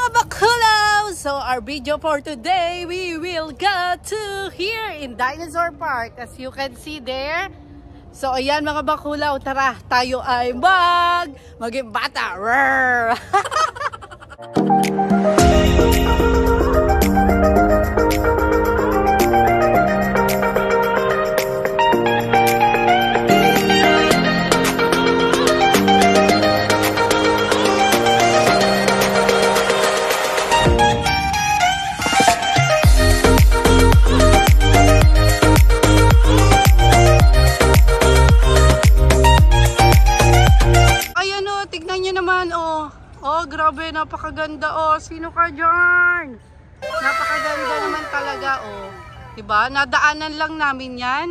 mga bakulaw! So our video for today, we will go to here in Dinosaur Park. As you can see there. So ayan mga bakulaw, tara tayo ay maging bata. Grabe, napakaganda oh. Sino ka dyan? Napakaganda naman talaga oh. Diba? Nadaanan lang namin yan.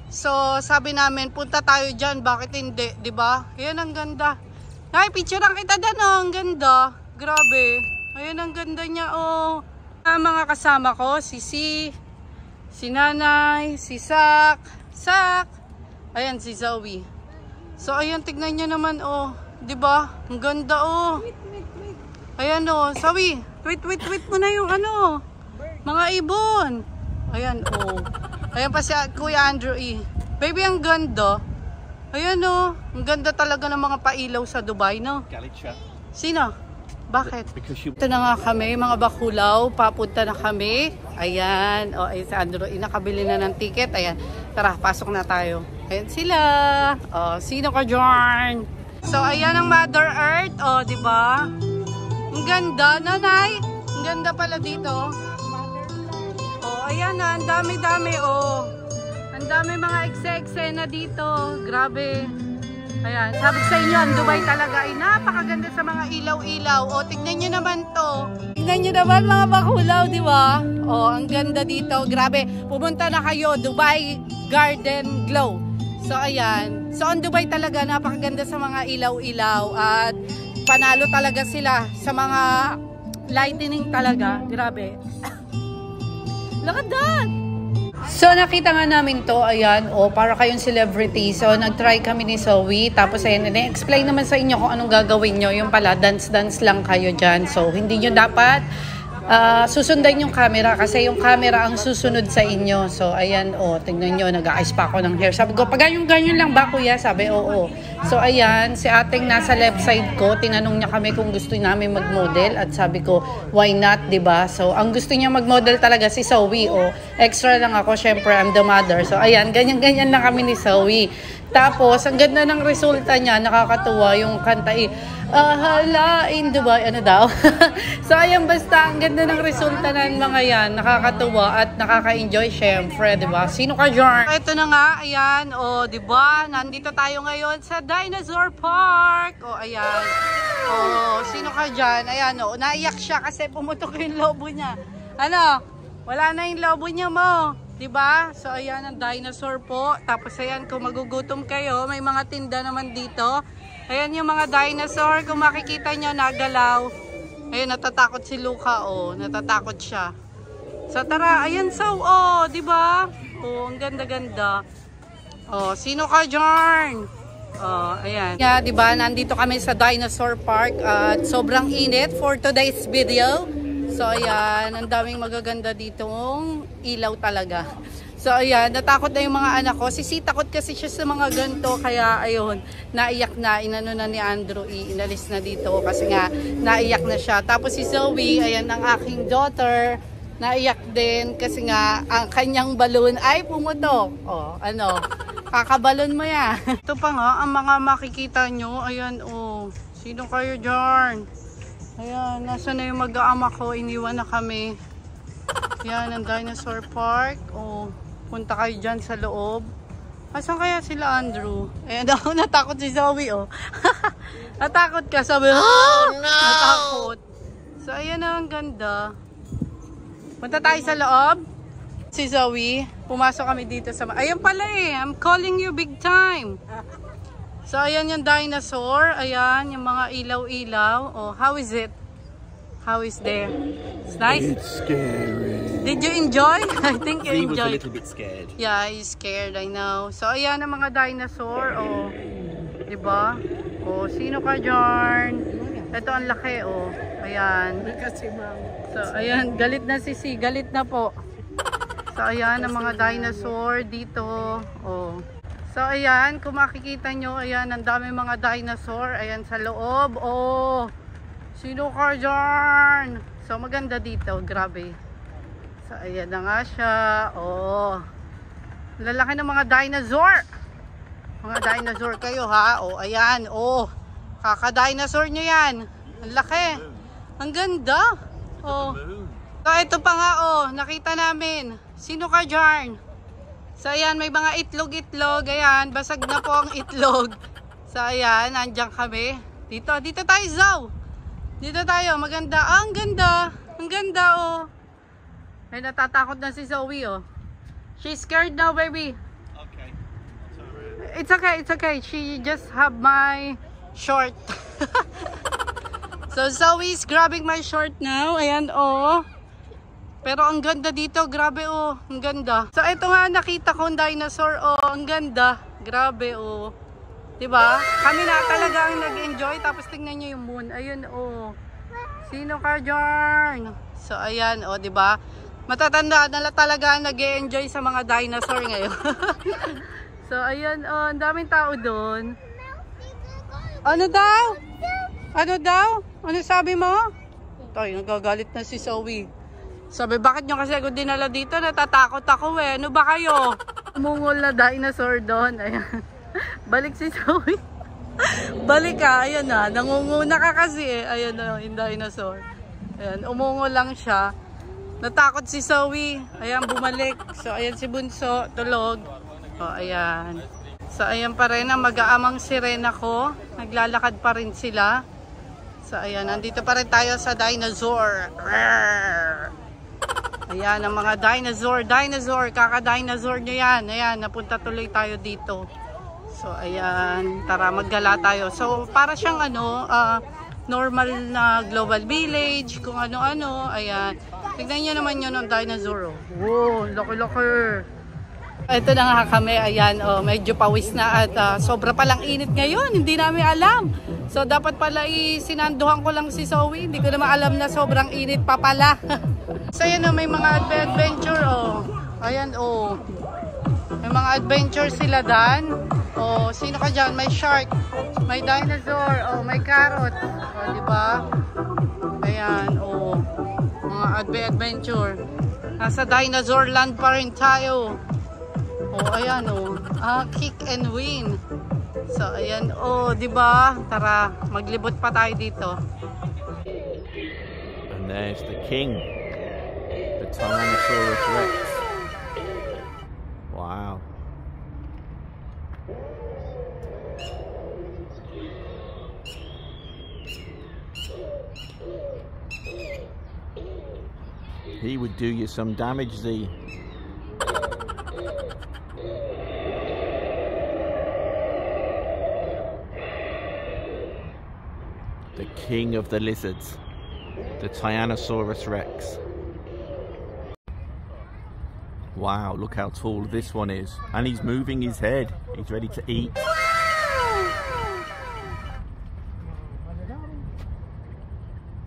So, sabi namin, punta tayo dyan. Bakit hindi? Diba? Ayan, ang ganda. Ay, picturean kita dyan oh. Ang ganda. Grabe. Ayan, ang ganda niya oh. Mga kasama ko, si Nanay, si Sak. Ayan, si Zoe. So, ayan, tignan niyo naman oh. Diba? Ang ganda oh. Ayan oh. Sawi, tweet mo na yung ano. Mga ibon. Ayan oh. Ayan pa si Kuya Andrew E. Baby, ang ganda. Ayan oh. Ang ganda talaga ng mga pailaw sa Dubai, no? Galit siya. Sino? Bakit? Ito na nga kami, mga bakulaw. Papunta na kami. Ayan. O, si Andrew E. Nakabili na ng ticket. Ayan. Tara, pasok na tayo. Ayan sila. O, sino ka dyan? So, ayan ang Mother Earth. O, diba? Ang ganda, nanay. Ang ganda pala dito. O, ayan na. Ang dami-dami, o. Ang dami mga ekse-eksena dito. Grabe. Ayan. Sabi sa inyo, ang Dubai talaga ay napakaganda sa mga ilaw-ilaw. O, tignan nyo naman to. Tignan nyo naman mga bakulaw, diba? O, ang ganda dito. Grabe. Pumunta na kayo. Dubai Garden Glow. So, ayan. So, ang Dubai talaga, napakaganda sa mga ilaw-ilaw. At panalo talaga sila sa mga lightning talaga. Grabe. Look at that! So, nakita nga namin to. Ayan. O, para kayong celebrity. So, nag-try kami ni Zoe. Tapos, ayan. I-explain naman sa inyo kung anong gagawin nyo. Yung pala, dance-dance lang kayo dyan. So, hindi nyo dapat susundan yung camera kasi yung camera ang susunod sa inyo. So, ayan, oh, tingnan nyo, nag-aayos pa ako ng hair. Sabi ko, pag ganyan lang ba, kuya? Sabi, oo. So, ayan, si ating nasa left side ko, tinanong niya kami kung gusto namin mag-model at sabi ko, why not, diba? So, ang gusto niya mag-model talaga si Zoe, oh. Extra lang ako, syempre, I'm the mother. So, ayan, ganyan-ganyan lang kami ni Zoe. Tapos, ang ganda ng resulta niya, nakakatuwa yung kanta halain Dubai, ano daw? So, ayan, basta, ang ganda ng resulta ng mga yan, nakakatuwa at nakaka-enjoy, syempre, diba? Sino ka dyan? Ito na nga, ayan, o, diba? Nandito tayo ngayon sa Dinosaur Park. O, ayan. O, sino ka dyan? Ayan, o, naiyak siya kasi pumutok yung lobo niya. Ano? Wala na yung lobo niya mo. Diba? So, ayan ang dinosaur po. Tapos, ayan, kung magugutom kayo, may mga tinda naman dito. Ayan yung mga dinosaur. Kung makikita nyo, nagalaw. Ayan, natatakot si Luca, oh. Natatakot siya. So, tara. Ayan, so, oh. Diba? Oh, ang ganda-ganda. Oh, sino ka dyan? Oh, ayan. Yeah, diba? Nandito kami sa Dinosaur Park. At sobrang init for today's video. So, ayan, ang daming magaganda ditong ilaw talaga. So, ayan, natakot na yung mga anak ko. Takot kasi siya sa mga ganito. Kaya, ayun, naiyak na. Inano na ni Andrew, inalis na dito. Kasi nga, naiyak na siya. Tapos si Zoe, ayan, ang aking daughter, naiyak din. Kasi nga, ang kanyang balon ay pumutok. O, ano, kakabalon mo yan. Ito pa nga, ang mga makikita nyo. Ayan, o, sino kayo dyan? Ayan, nasa na yung mag-aama ko, iniwan na kami. Yan, ang Dinosaur Park. O, punta kayo dyan sa loob. Asan kaya sila, Andrew? Ayan, ako natakot si Zoe, oh. Natakot ka, sabi, oh, no! Natakot. So, ayan na, ang ganda. Punta tayo sa loob. Si Zoe, pumasok kami dito sa... Ayan pala eh, I'm calling you big time. So, ayan yung dinosaur. Ayan, yung mga ilaw-ilaw. Oh, how is it? How is there? It's nice? It's scary. Did you enjoy? I think you enjoyed. He was a little bit scared. Yeah, he's scared, I know. So, ayan ang mga dinosaur. Oh, diba? Oh, sino ka dyan? Ito ang laki, oh. Ayan. So, ayan. Galit na si C. Galit na po. So, ayan ang mga dinosaur dito. Oh. So, ayan. Kung makikita nyo, ayan. Ang dami mga dinosaur. Ayan sa loob. Oh. Sino ka dyan? So, maganda dito. Grabe. So, ayan na nga siya. Oh. Lalaki ng mga dinosaur. Mga dinosaur kayo, ha? Oh, ayan. Oh. Kaka-dinosaur nyo yan. Ang laki. Ang ganda. Oh. So, ito pa nga, oh. Nakita namin. Sino ka dyan? So, ayan. May mga itlog-itlog. Ayan. Basag na po ang itlog. So, ayan. Andyan kami. Dito. Dito tayo, Zau. Dito tayo. Maganda. Ah, ang ganda. Ang ganda, oh. Ay, natatakot na si Zoe, oh. She's scared now, baby. Okay. It's okay. It's okay. She just have my short. So, Zoe's grabbing my short now. Ayan, oh. Pero ang ganda dito. Grabe, oh. Ang ganda. So, ito nga nakita kong dinosaur. Oh, ang ganda. Grabe, oh. Diba? Kami na talaga ang nag-enjoy. Tapos tingnan nyo yung moon. Ayun, oh. Sino ka dyan? So, ayan, oh. Diba? Matatanda na talaga ang nag-enjoy sa mga dinosaur ngayon. So, ayan, oh. Ang daming tao doon. Ano daw? Ano daw? Ano sabi mo? Tayo, nagagalit na si Zoe. Sabi, bakit nyo kasi ako dinala dito? Natatakot ako eh. Ano ba kayo? Mungol na dinosaur doon. Ayan. Balik si Zoe. Balik ka. Ayan na. Nangunguna ka kasi eh. Ayan na yung dinosaur. Ayan. Umungol lang siya. Natakot si Zoe. Ayan, bumalik. So, ayan si Bunso. Tulog. O, ayan. So, ayan pa rin ang mag-aamang sirena ko. Naglalakad pa rin sila. So, ayan. Nandito pa rin tayo sa dinosaur. Ayan, ang mga dinosaur. Dinosaur. Kaka-dinosaur nyo yan. Ayan, napunta tuloy tayo dito. So, ayan. Tara, maggala tayo. So, para siyang normal na global village. Kung ano-ano. Ayan. Tignan nyo naman yun ng dinosaur. Wow, laki-laki. Ito na nga kami, ayan, oh, medyo pawis na at sobra palang init ngayon, hindi namin alam. So, dapat pala sinanduhan ko lang si Zoe, hindi ko naman alam na sobrang init pa pala. So, ayan, oh, may mga adventure, oh. Ayan, oh. May mga adventure sila dan. Oh, sino ka dyan? May shark, may dinosaur, oh, may carrot. Oh, diba? Ayan, oh. Mga adventure. Nasa dinosaur land pa rin tayo. Oh, ayan, oh. Kick and win. So, ayan, oh, di ba? Tara, maglibot pa tayo dito. And there's the king, the Tyrannosaurus Rex. Wow. He would do you some damage, Z. The king of the lizards, the Tyrannosaurus Rex. Wow, look how tall this one is. And he's moving his head. He's ready to eat.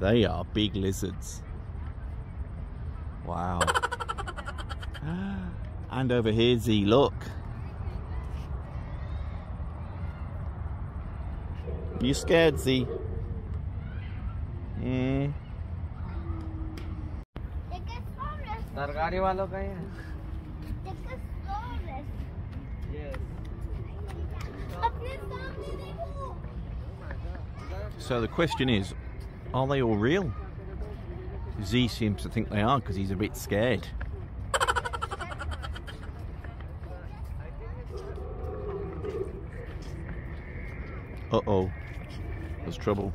They are big lizards. Wow. And over here, Z, look. You scared, Z? सरकारी वालों का है। So the question is, are they all real? Z seems to think they are because he's a bit scared. Uh-oh. There's trouble.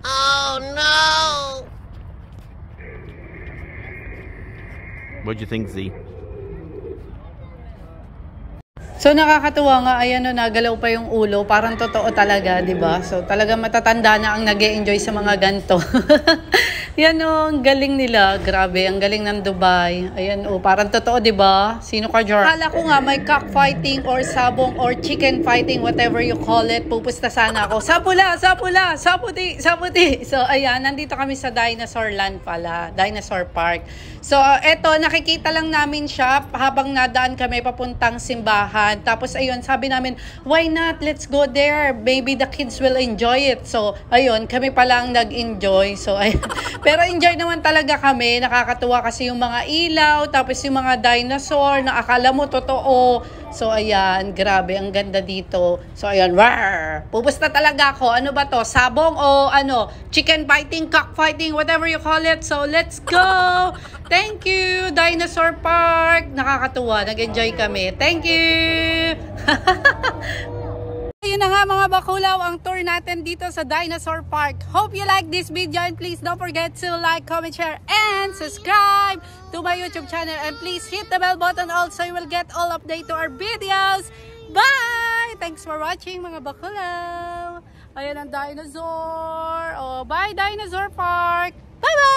Oh no! What do you think, Z? So nakakatuwa nga, ayan, no, nagalaw pa yung ulo, parang totoo talaga, 'di ba? So talagang matatanda na ang nag-e-enjoy sa mga ganto. Yan o, ang galing nila. Grabe, ang galing ng Dubai. Ayan o, parang totoo, di ba? Sino ka, Jar? Kala ko nga may cockfighting or sabong or chicken fighting, whatever you call it. Pupusta sana ako. Sapula! Sapula! Saputi! Saputi! So, ayan, nandito kami sa Dinosaur Land pala. Dinosaur Park. So, eto, nakikita lang namin siya habang nadaan kami papuntang simbahan. Tapos, ayun, sabi namin, why not? Let's go there. Maybe the kids will enjoy it. So, ayun, kami palang nag-enjoy. So, ayun. Pero enjoy naman talaga kami. Nakakatuwa kasi yung mga ilaw, tapos yung mga dinosaur na akala mo totoo. So, ayan, grabe, ang ganda dito. So, ayan, rawr! Pupusta talaga ako. Ano ba to? Sabong o ano? Chicken fighting, cock fighting, whatever you call it. So, let's go! Thank you, Dinosaur Park! Nakakatuwa, nag-enjoy kami. Thank you! Ayun na nga mga bakulaw, ang tour natin dito sa Dinosaur Park. Hope you like this video and please don't forget to like, comment, share, and subscribe to my YouTube channel. And please hit the bell button also, you will get all update to our videos. Bye! Thanks for watching mga bakulaw. Ayan ang dinosaur. Oh, bye Dinosaur Park! Bye-bye!